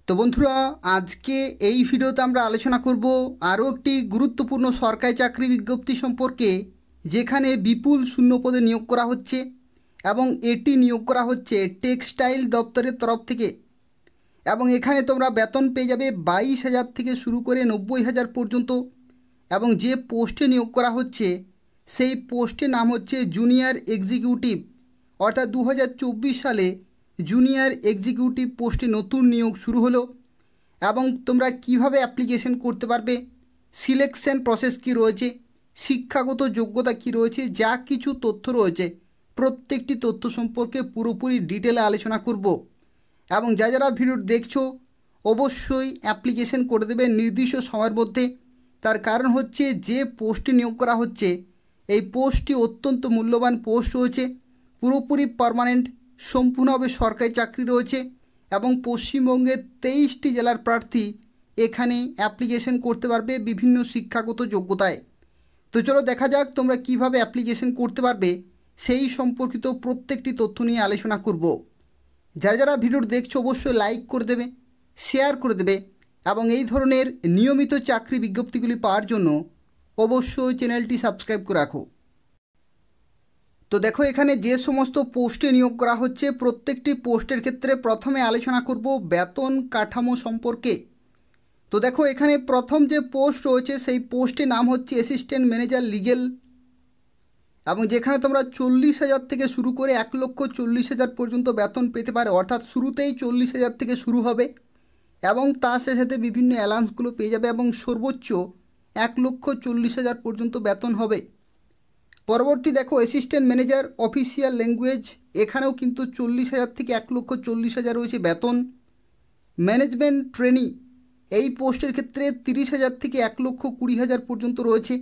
তো বন্ধুরা, আজকে এই ভিডিওতে আমরা আলোচনা করব আরও একটি গুরুত্বপূর্ণ সরকারি চাকরি বিজ্ঞপ্তি সম্পর্কে, যেখানে বিপুল শূন্যপদে নিয়োগ করা হচ্ছে এবং এটি নিয়োগ করা হচ্ছে টেক্সটাইল দপ্তরের তরফ থেকে। এবং এখানে তোমরা বেতন পেয়ে যাবে 22,000 থেকে শুরু করে 90,000 পর্যন্ত। এবং যে পোস্টে নিয়োগ করা হচ্ছে সেই পোস্টের নাম হচ্ছে জুনিয়র এক্সিকিউটিভ, অর্থাৎ 2024 সালে জুনিয়র এক্সিকিউটিভ পোস্টে নতুন নিয়োগ শুরু হলো। এবং তোমরা কিভাবে অ্যাপ্লিকেশন করতে পারবে, সিলেকশন প্রসেস কি রয়েছে, শিক্ষাগত যোগ্যতা কি রয়েছে, যা কিছু তথ্য রয়েছে প্রত্যেকটি তথ্য সম্পর্কে পুরোপুরি ডিটেলে আলোচনা করব। এবং যারা ভিডিও দেখছো অবশ্যই অ্যাপ্লিকেশন করে দেবে নির্দিষ্ট সময়ের মধ্যে। তার কারণ হচ্ছে যে পোস্টে নিয়োগ করা হচ্ছে এই পোস্টটি অত্যন্ত মূল্যবান পোস্ট রয়েছে, পুরোপুরি পার্মানেন্ট, সম্পূর্ণভাবে সরকারি চাকরি রয়েছে এবং পশ্চিমবঙ্গের 23টি জেলার প্রার্থী এখানে অ্যাপ্লিকেশন করতে পারবে বিভিন্ন শিক্ষাগত যোগ্যতায়। তো চলো দেখা যাক তোমরা কিভাবে অ্যাপ্লিকেশন করতে পারবে, সেই সম্পর্কিত প্রত্যেকটি তথ্য নিয়ে আলোচনা করব। যারা ভিডিও দেখছো অবশ্যই লাইক করে দেবে, শেয়ার করে দেবে এবং এই ধরনের নিয়মিত চাকরি বিজ্ঞপ্তিগুলি পাওয়ার জন্য অবশ্যই চ্যানেলটি সাবস্ক্রাইব করে রাখো। তো দেখো, এখানে যে সমস্ত পোস্টে নিয়োগ করা হচ্ছে প্রত্যেকটি পোস্টের ক্ষেত্রে প্রথমে আলোচনা করব বেতন কাঠামো সম্পর্কে। তো দেখো, এখানে প্রথম যে পোস্ট রয়েছে সেই পোস্টের নাম হচ্ছে অ্যাসিস্ট্যান্ট ম্যানেজার লিগেল, এবং যেখানে তোমরা 40,000 থেকে শুরু করে 1,40,000 পর্যন্ত বেতন পেতে পারো, অর্থাৎ শুরুতেই 40,000 থেকে শুরু হবে এবং তার সাথে বিভিন্ন অ্যালাউন্সগুলো পেয়ে যাবে এবং সর্বোচ্চ 1,40,000 পর্যন্ত বেতন হবে। পরবর্তী দেখো অ্যাসিস্ট্যান্ট ম্যানেজার অফিসিয়াল ল্যাঙ্গুয়েজ, এখানেও কিন্তু 40,000 থেকে 1,40,000 রয়েছে বেতন। ম্যানেজমেন্ট ট্রেনি, এই পোস্টের ক্ষেত্রে 30,000 থেকে 1,20,000 পর্যন্ত রয়েছে।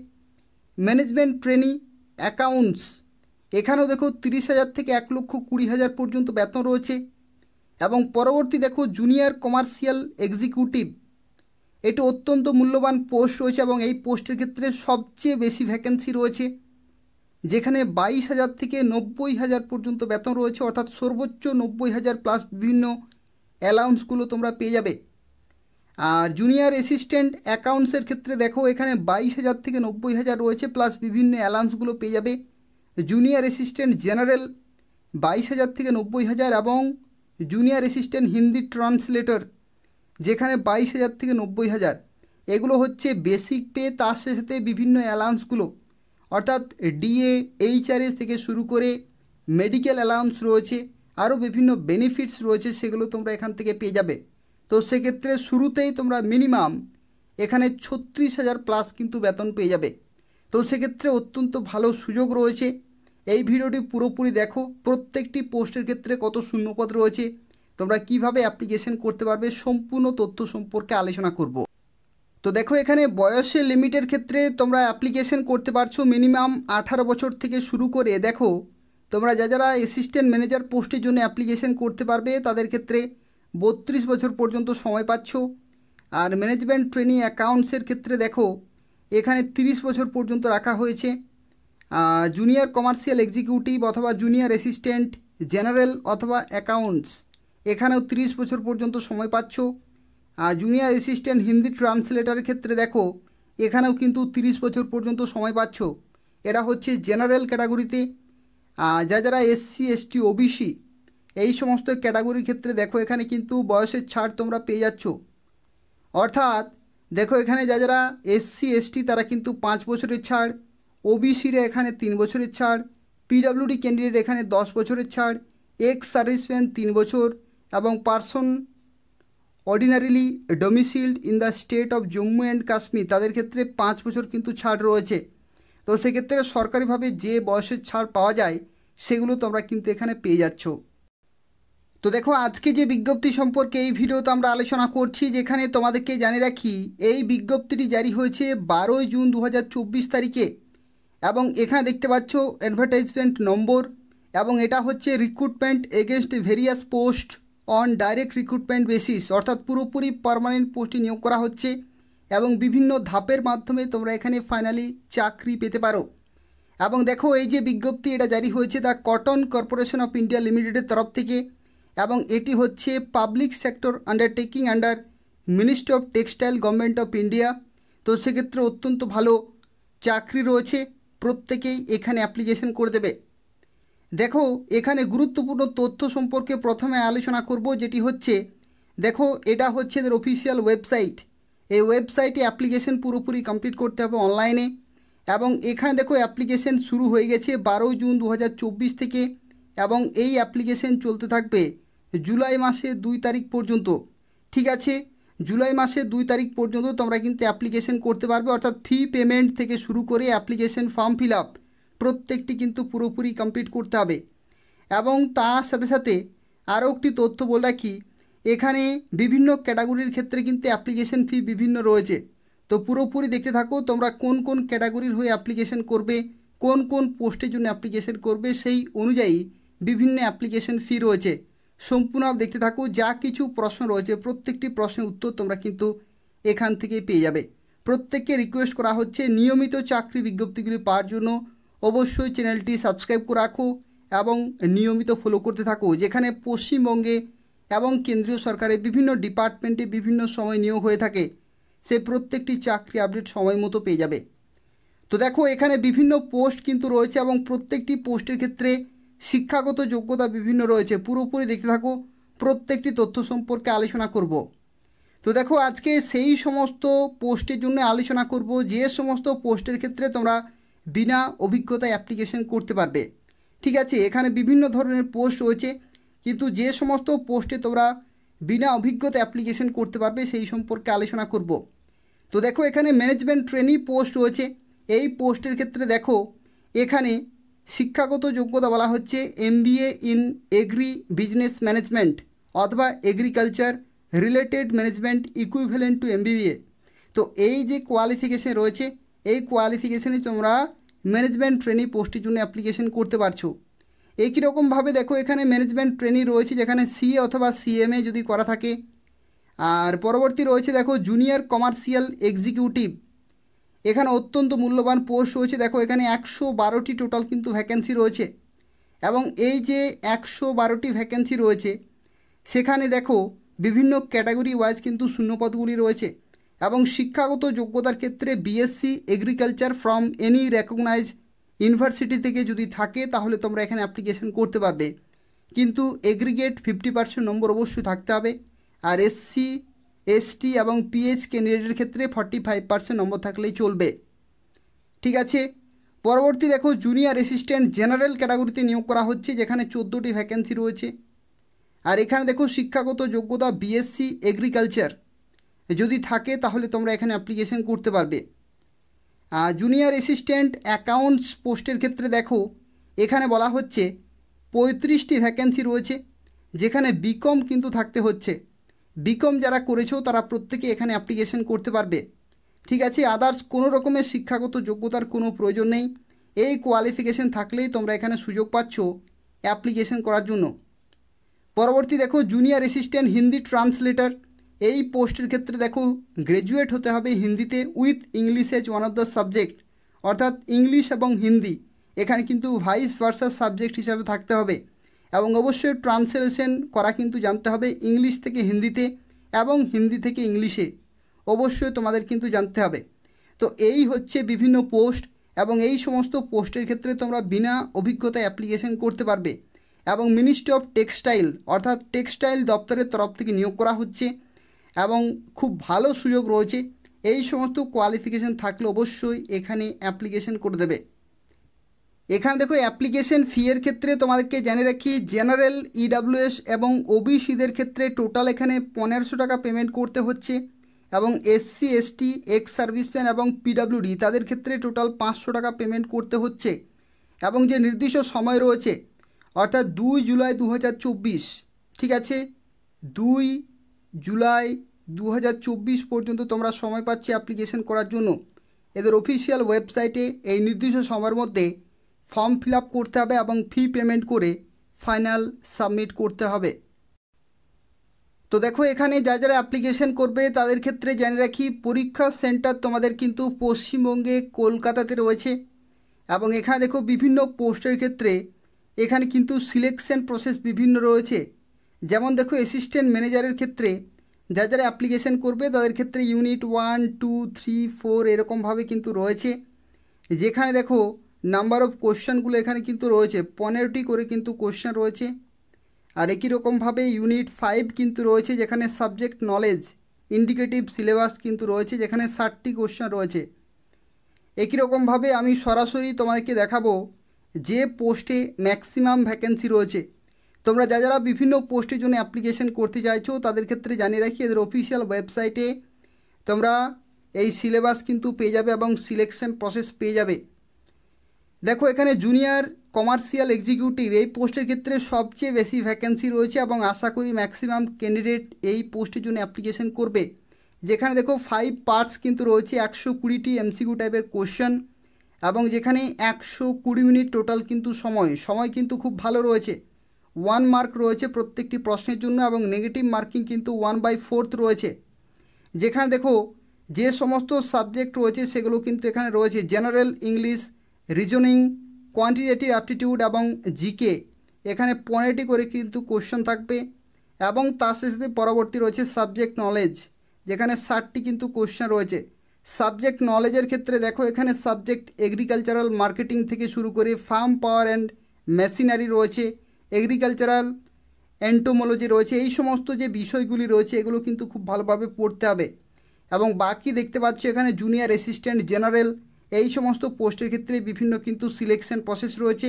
ম্যানেজমেন্ট ট্রেনি অ্যাকাউন্টস, এখানেও দেখো 30,000 থেকে 1,20,000 পর্যন্ত বেতন রয়েছে। এবং পরবর্তী দেখো জুনিয়র কমার্শিয়াল এক্সিকিউটিভ, এটি অত্যন্ত মূল্যবান পোস্ট রয়েছে এবং এই পোস্টের ক্ষেত্রে সবচেয়ে বেশি ভ্যাকেন্সি রয়েছে, যেখানে 22,000 থেকে 90,000 পর্যন্ত বেতন রয়েছে, অর্থাৎ সর্বোচ্চ 90,000 প্লাস বিভিন্ন অ্যালাউন্সগুলো তোমরা পেয়ে যাবে। আর জুনিয়র অ্যাসিস্ট্যান্ট অ্যাকাউন্টসের ক্ষেত্রে দেখো এখানে 22,000 থেকে 90,000 রয়েছে প্লাস বিভিন্ন অ্যালাউন্সগুলো পেয়ে যাবে। জুনিয়র অ্যাসিস্ট্যান্ট জেনারেল 22,000 থেকে 90,000 এবং জুনিয়র অ্যাসিস্ট্যান্ট হিন্দি ট্রান্সলেটর যেখানে 22,000 থেকে 90,000। এগুলো হচ্ছে বেসিক পে, তার সাথে বিভিন্ন অ্যালাউন্সগুলো, অর্থাৎ ডিএ, এইচআরএস থেকে শুরু করে মেডিকেল অ্যালাউন্স রয়েছে, আরও বিভিন্ন বেনিফিটস রয়েছে, সেগুলো তোমরা এখান থেকে পেয়ে যাবে। তো সেক্ষেত্রে শুরুতেই তোমরা মিনিমাম এখানে 36,000 প্লাস কিন্তু বেতন পেয়ে যাবে। তো সেক্ষেত্রে অত্যন্ত ভালো সুযোগ রয়েছে। এই ভিডিওটি পুরোপুরি দেখো, প্রত্যেকটি পোস্টের ক্ষেত্রে কত শূন্যপদ রয়েছে, তোমরা কিভাবে অ্যাপ্লিকেশন করতে পারবে, সম্পূর্ণ তথ্য সম্পর্কে আলোচনা করব। তো দেখো, এখানে বয়সের লিমিটের ক্ষেত্রে তোমরা অ্যাপ্লিকেশন করতে পারছো মিনিমাম 18 বছর থেকে শুরু করে। দেখো, তোমরা যারা অ্যাসিস্ট্যান্ট ম্যানেজার পোস্টের জন্য অ্যাপ্লিকেশন করতে পারবে তাদের ক্ষেত্রে 32 বছর পর্যন্ত সময় পাচ্ছ। আর ম্যানেজমেন্ট ট্রেনিং অ্যাকাউন্টসের ক্ষেত্রে দেখো এখানে 30 বছর পর্যন্ত রাখা হয়েছে। জুনিয়র কমার্শিয়াল এক্সিকিউটিভ অথবা জুনিয়র অ্যাসিস্ট্যান্ট জেনারেল অথবা অ্যাকাউন্টস, এখানেও 30 বছর পর্যন্ত সময় পাচ্ছ। আর জুনিয়র অ্যাসিস্ট্যান্ট হিন্দি ট্রান্সলেটারের ক্ষেত্রে দেখো এখানেও কিন্তু 30 বছর পর্যন্ত সময় পাচ্ছ। এরা হচ্ছে জেনারেল ক্যাটাগরিতে। যারা এসসি, এসটি, ওবিসি এই সমস্ত ক্যাটাগরির ক্ষেত্রে দেখো এখানে কিন্তু বয়সের ছাড় তোমরা পেয়ে যাচ্ছ। অর্থাৎ দেখো এখানে যারা এসসি, এসটি তারা কিন্তু 5 বছরের ছাড়, ওবিসিরা এখানে 3 বছরের ছাড়, পিডব্লিউডি ক্যান্ডিডেট এখানে 10 বছরের ছাড়, এক্স সার্ভিসম্যান 3 বছর এবং person ordinarily domiciled in the state of Jammu and Kashmir তাদের ক্ষেত্রে 5 বছর কিন্তু ছাড় রয়েছে। তো সেক্ষেত্রে সরকারিভাবে যে বয়সের ছাড় পাওয়া যায় সেগুলো তোমরা কিন্তু এখানে পেয়ে যাচ্ছ। তো দেখো, আজকে যে বিজ্ঞপ্তি সম্পর্কে এই ভিডিওতে আমরা আলোচনা করছি, যেখানে তোমাদেরকে জানিয়ে রাখি এই বিজ্ঞপ্তিটি জারি হয়েছে 12 জুন 2024 তারিখে। এবং এখানে দেখতে পাচ্ছ অ্যাডভার্টাইজমেন্ট নম্বর, এবং এটা হচ্ছে recruitment against various post on direct recruitment basis, অর্থাৎ পুরোপুরি পার্মানেন্ট পোস্টে নিয়োগ করা হচ্ছে এবং বিভিন্ন ধাপের মাধ্যমে তোমরা এখানে ফাইনালি চাকরি পেতে পারো। এবং দেখো, এই যে বিজ্ঞপ্তি এটা জারি হয়েছে the cotton corporation of India লিমিটেডের তরফ থেকে, এবং এটি হচ্ছে public sector undertaking under ministry of textile government of India. তো সেক্ষেত্রে অত্যন্ত ভালো চাকরি রয়েছে, প্রত্যেকেই এখানে অ্যাপ্লিকেশন করে দেবে। দেখো এখানে গুরুত্বপূর্ণ তথ্য সম্পর্কে প্রথমে আলোচনা করব, যেটি হচ্ছে দেখো এটা হচ্ছে এদের অফিসিয়াল ওয়েবসাইট। এই ওয়েবসাইটে অ্যাপ্লিকেশন পুরোপুরি কমপ্লিট করতে হবে অনলাইনে, এবং এখানে দেখো অ্যাপ্লিকেশন শুরু হয়ে গেছে 12 জুন 2024 থেকে, এবং এই অ্যাপ্লিকেশন চলতে থাকবে জুলাই মাসের 2 তারিখ পর্যন্ত। ঠিক আছে, জুলাই মাসের 2 তারিখ পর্যন্ত তোমরা কিন্তু অ্যাপ্লিকেশন করতে পারবে, অর্থাৎ ফি পেমেন্ট থেকে শুরু করে অ্যাপ্লিকেশন ফর্ম ফিল আপ প্রত্যেকটি কিন্তু পুরোপুরি কমপ্লিট করতে হবে। এবং তার সাথে সাথে আরও একটি তথ্য বলে রাখি, এখানে বিভিন্ন ক্যাটাগরির ক্ষেত্রে কিন্তু অ্যাপ্লিকেশন ফি বিভিন্ন রয়েছে। তো পুরোপুরি দেখতে থাকো তোমরা কোন কোন ক্যাটাগরির হয়ে অ্যাপ্লিকেশন করবে, কোন কোন পোস্টের জন্য অ্যাপ্লিকেশন করবে, সেই অনুযায়ী বিভিন্ন অ্যাপ্লিকেশন ফি রয়েছে। সম্পূর্ণ দেখতে থাকো, যা কিছু প্রশ্ন রয়েছে প্রত্যেকটি প্রশ্নের উত্তর তোমরা কিন্তু এখান থেকেই পেয়ে যাবে। প্রত্যেককে রিকোয়েস্ট করা হচ্ছে নিয়মিত চাকরি বিজ্ঞপ্তিগুলি পাওয়ার জন্য অবশ্যই চ্যানেলটি সাবস্ক্রাইব করে রাখো এবং নিয়মিত ফলো করতে থাকো, যেখানে পশ্চিমবঙ্গে এবং কেন্দ্রীয় সরকারের বিভিন্ন ডিপার্টমেন্টে বিভিন্ন সময় নিয়োগ হয়ে থাকে, সে প্রত্যেকটি চাকরি আপডেট সময় মতো পেয়ে যাবে। তো দেখো এখানে বিভিন্ন পোস্ট কিন্তু রয়েছে এবং প্রত্যেকটি পোস্টের ক্ষেত্রে শিক্ষাগত যোগ্যতা বিভিন্ন রয়েছে। পুরোপুরি দেখতে থাকো, প্রত্যেকটি তথ্য সম্পর্কে আলোচনা করব। তো দেখো আজকে সেই সমস্ত পোস্টের জন্য আলোচনা করব যে সমস্ত পোস্টের ক্ষেত্রে তোমরা বিনা অভিজ্ঞতায় অ্যাপ্লিকেশন করতে পারবে। ঠিক আছে, এখানে বিভিন্ন ধরনের পোস্ট রয়েছে, কিন্তু যে সমস্ত পোস্টে তোমরা বিনা অভিজ্ঞতা অ্যাপ্লিকেশন করতে পারবে সেই সম্পর্কে আলোচনা করব। তো দেখো এখানে ম্যানেজমেন্ট ট্রেনি পোস্ট রয়েছে। এই পোস্টের ক্ষেত্রে দেখো এখানে শিক্ষাগত যোগ্যতা বলা হচ্ছে MBA in agribusiness management অথবা agriculture related management equivalent to MBA। তো এই যে কোয়ালিফিকেশন রয়েছে, এই কোয়ালিফিকেশানে তোমরা ম্যানেজমেন্ট ট্রেনি পোস্টের জন্য অ্যাপ্লিকেশন করতে পারছো। একই রকমভাবে দেখো এখানে ম্যানেজমেন্ট ট্রেনি রয়েছে, যেখানে CA অথবা CMA যদি করা থাকে। আর পরবর্তী রয়েছে দেখো জুনিয়র কমার্শিয়াল এক্সিকিউটিভ, এখানে অত্যন্ত মূল্যবান পোস্ট রয়েছে। দেখো এখানে 112টি টোটাল কিন্তু ভ্যাকেন্সি রয়েছে, এবং এই যে 112টি ভ্যাকেন্সি রয়েছে সেখানে দেখো বিভিন্ন ক্যাটাগরি ওয়াইজ কিন্তু শূন্যপদগুলি রয়েছে, এবং শিক্ষাগত যোগ্যতার ক্ষেত্রে BSc agriculture from any recognise university থেকে যদি থাকে তাহলে তোমরা এখানে অ্যাপ্লিকেশন করতে পারবে, কিন্তু এগ্রিগেট 50% নম্বর অবশ্যই থাকতে হবে। আর SC ST এবং PH ক্যান্ডিডেটের ক্ষেত্রে 45% নম্বর থাকলেই চলবে। ঠিক আছে, পরবর্তী দেখো জুনিয়র অ্যাসিস্ট্যান্ট জেনারেল ক্যাটাগরিতে নিয়োগ করা হচ্ছে, যেখানে 14টি ভ্যাকেন্সি রয়েছে। আর এখানে দেখো শিক্ষাগত যোগ্যতা BSc এগ্রিকালচার যদি থাকে তাহলে তোমরা এখানে অ্যাপ্লিকেশন করতে পারবে। আর জুনিয়র অ্যাসিস্ট্যান্ট অ্যাকাউন্টস পোস্টের ক্ষেত্রে দেখো এখানে বলা হচ্ছে 35টি ভ্যাকেন্সি রয়েছে, যেখানে BCom কিন্তু থাকতে হচ্ছে। BCom যারা করেছো তারা প্রত্যেকে এখানে অ্যাপ্লিকেশন করতে পারবে। ঠিক আছে, আদার্স কোনো রকমের শিক্ষাগত যোগ্যতার কোনো প্রয়োজন নেই, এই কোয়ালিফিকেশন থাকলেই তোমরা এখানে সুযোগ পাচ্ছ অ্যাপ্লিকেশন করার জন্য। পরবর্তী দেখো জুনিয়র অ্যাসিস্ট্যান্ট হিন্দি ট্রান্সলেটর, এই পোস্টের ক্ষেত্রে দেখো গ্র্যাজুয়েট হতে হবে হিন্দিতে with English as one of the subject, অর্থাৎ ইংলিশ এবং হিন্দি এখানে কিন্তু ভাইস ভার্সাস সাবজেক্ট হিসাবে থাকতে হবে, এবং অবশ্যই ট্রান্সলেশন করা কিন্তু জানতে হবে ইংলিশ থেকে হিন্দিতে এবং হিন্দি থেকে ইংলিশে, অবশ্যই তোমাদের কিন্তু জানতে হবে। তো এই হচ্ছে বিভিন্ন পোস্ট, এবং এই সমস্ত পোস্টের ক্ষেত্রে তোমরা বিনা অভিজ্ঞতায় অ্যাপ্লিকেশন করতে পারবে, এবং মিনিস্ট্রি অফ টেক্সটাইল অর্থাৎ টেক্সটাইল দপ্তরের তরফ থেকে নিয়োগ করা হচ্ছে, এবং খুব ভালো সুযোগ রয়েছে। এই সমস্ত কোয়ালিফিকেশান থাকলে অবশ্যই এখানে অ্যাপ্লিকেশন করে দেবে। এখানে দেখো অ্যাপ্লিকেশন ফি এর ক্ষেত্রে তোমাদেরকে জানিয়ে রাখি, জেনারেল EWS এবং OBCদের ক্ষেত্রে টোটাল এখানে 1500 টাকা পেমেন্ট করতে হচ্ছে, এবং SC ST এক্স সার্ভিসম্যান এবং PWD তাদের ক্ষেত্রে টোটাল 500 টাকা পেমেন্ট করতে হচ্ছে, এবং যে নির্দিষ্ট সময় রয়েছে অর্থাৎ 2 জুলাই 2024, ঠিক আছে, 2 জুলাই 2024 পর্যন্ত তোমরা সময় পাচ্ছি অ্যাপ্লিকেশন করার জন্য। এদের অফিসিয়াল ওয়েবসাইটে এই নির্দিষ্ট সময়ের মধ্যে ফর্ম ফিল আপ করতে হবে এবং ফি পেমেন্ট করে ফাইনাল সাবমিট করতে হবে। তো দেখো এখানে যারা অ্যাপ্লিকেশন করবে তাদের ক্ষেত্রে জানিয়ে রাখি, পরীক্ষা সেন্টার তোমাদের কিন্তু পশ্চিমবঙ্গে কলকাতাতে রয়েছে, এবং এখানে দেখো বিভিন্ন পোস্টের ক্ষেত্রে এখানে কিন্তু সিলেকশন প্রসেস বিভিন্ন রয়েছে, যেমন দেখো অ্যাসিস্ট্যান্ট ম্যানেজারের ক্ষেত্রে যারা যারা অ্যাপ্লিকেশন করবে তাদের ক্ষেত্রে ইউনিট 1, 2, 3, 4 এরকমভাবে কিন্তু রয়েছে, যেখানে দেখো নাম্বার অফ কোশ্চেনগুলো এখানে কিন্তু রয়েছে 15টি করে কিন্তু কোশ্চেন রয়েছে। আর একই রকমভাবে ইউনিট 5 কিন্তু রয়েছে, যেখানে সাবজেক্ট নলেজ ইন্ডিকেটিভ সিলেবাস কিন্তু রয়েছে, যেখানে 60টি কোশ্চেন রয়েছে। একই রকমভাবে আমি সরাসরি তোমাদেরকে দেখাবো যে পোস্টে ম্যাক্সিমাম ভ্যাকেন্সি রয়েছে। তোমরা যারা বিভিন্ন পোস্টের জন্য অ্যাপ্লিকেশন করতে চাইছো তাদের ক্ষেত্রে জানিয়ে রাখি, এদের অফিসিয়াল ওয়েবসাইটে তোমরা এই সিলেবাস কিন্তু পেয়ে যাবে এবং সিলেকশন প্রসেস পেয়ে যাবে। দেখো এখানে জুনিয়র কমার্শিয়াল এক্সিকিউটিভ এই পোস্টের ক্ষেত্রে সবচেয়ে বেশি ভ্যাকেন্সি রয়েছে এবং আশা করি ম্যাক্সিমাম ক্যান্ডিডেট এই পোস্টের জন্য অ্যাপ্লিকেশন করবে। যেখানে দেখো 5 পার্টস কিন্তু রয়েছে, 120টি এমসিকিউ টাইপের কোশ্চেন এবং যেখানে 120 মিনিট টোটাল কিন্তু সময় কিন্তু খুব ভালো রয়েছে। 1 মার্ক রয়েছে প্রত্যেকটি প্রশ্নের জন্য এবং নেগেটিভ মার্কিং কিন্তু 1/4 রয়েছে। যেখানে দেখো যে সমস্ত সাবজেক্ট রয়েছে সেগুলো কিন্তু এখানে রয়েছে general English, reasoning, quantitative aptitude এবং জিকে। এখানে 15টি করে কিন্তু কোশ্চেন থাকবে এবং তার সাথে পরবর্তী রয়েছে সাবজেক্ট নলেজ, যেখানে 60টি কিন্তু কোশ্চেন রয়েছে। সাবজেক্ট নলেজের ক্ষেত্রে দেখো এখানে সাবজেক্ট এগ্রিকালচারাল মার্কেটিং থেকে শুরু করে ফার্ম পাওয়ার অ্যান্ড মেশিনারি রয়েছে, এগ্রিকালচারাল এন্টোমোলজি রয়েছে। এই সমস্ত যে বিষয়গুলি রয়েছে এগুলো কিন্তু খুব ভালোভাবে পড়তে হবে। এবং বাকি দেখতে পাচ্ছ এখানে জুনিয়র অ্যাসিস্ট্যান্ট জেনারেল এই সমস্ত পোস্টের ক্ষেত্রে বিভিন্ন কিন্তু সিলেকশন প্রসেস রয়েছে।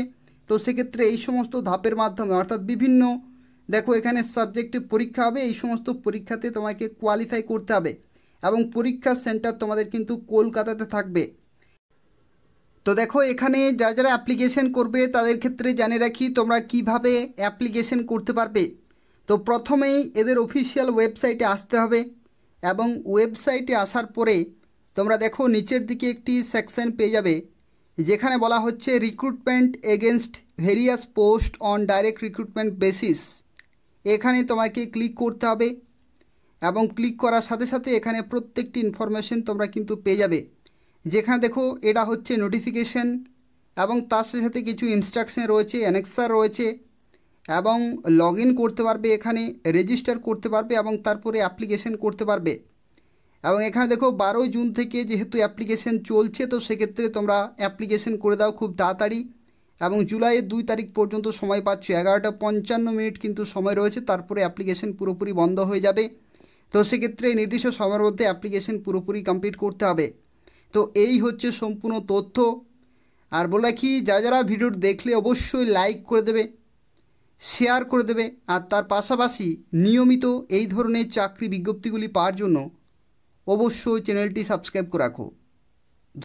তো সেক্ষেত্রে এই সমস্ত ধাপের মাধ্যমে অর্থাৎ বিভিন্ন দেখো এখানে সাবজেক্টে পরীক্ষা হবে, এই সমস্ত পরীক্ষাতে তোমাকে কোয়ালিফাই করতে হবে এবং পরীক্ষার সেন্টার তোমাদের কিন্তু কলকাতাতে থাকবে। তো দেখো এখানে যারা যারা অ্যাপ্লিকেশন করবে তাদের ক্ষেত্রে জানিয়ে রাখি তোমরা কিভাবে অ্যাপ্লিকেশন করতে পারবে। তো প্রথমেই এদের অফিসিয়াল ওয়েবসাইটে আসতে হবে এবং ওয়েবসাইটে আসার পরে তোমরা দেখো নিচের দিকে একটি সেকশন পেয়ে যাবে, যেখানে বলা হচ্ছে recruitment against various post on direct recruitment basis. এখানে তোমাকে ক্লিক করতে হবে এবং ক্লিক করার সাথে সাথে এখানে প্রত্যেকটি ইনফরমেশন তোমরা কিন্তু পেয়ে যাবে। যেখানে দেখো এটা হচ্ছে নোটিফিকেশন এবং তার সাথে সাথে কিছু ইনস্ট্রাকশন রয়েছে, অ্যানেক্সার রয়েছে এবং লগ ইন করতে পারবে, এখানে রেজিস্টার করতে পারবে এবং তারপরে অ্যাপ্লিকেশন করতে পারবে। এবং এখানে দেখো 12 জুন থেকে যেহেতু অ্যাপ্লিকেশন চলছে তো সেক্ষেত্রে তোমরা অ্যাপ্লিকেশন করে দাও খুব তাড়াতাড়ি এবং জুলাইয়ের 2 তারিখ পর্যন্ত সময় পাচ্ছ। 11:55 কিন্তু সময় রয়েছে, তারপরে অ্যাপ্লিকেশন পুরোপুরি বন্ধ হয়ে যাবে। তো সেক্ষেত্রে নির্দিষ্ট সময়ের মধ্যে অ্যাপ্লিকেশন পুরোপুরি কমপ্লিট করতে হবে। তো এই হচ্ছে সম্পূর্ণ তথ্য। আর বলে কি যারা যারা ভিডিও দেখলে অবশ্যই লাইক করে দেবে, শেয়ার করে দেবে আর তার পাশাপাশি নিয়মিত এই ধরনের চাকরি বিজ্ঞপ্তিগুলি পাওয়ার জন্য অবশ্যই চ্যানেলটি সাবস্ক্রাইব করে রাখো।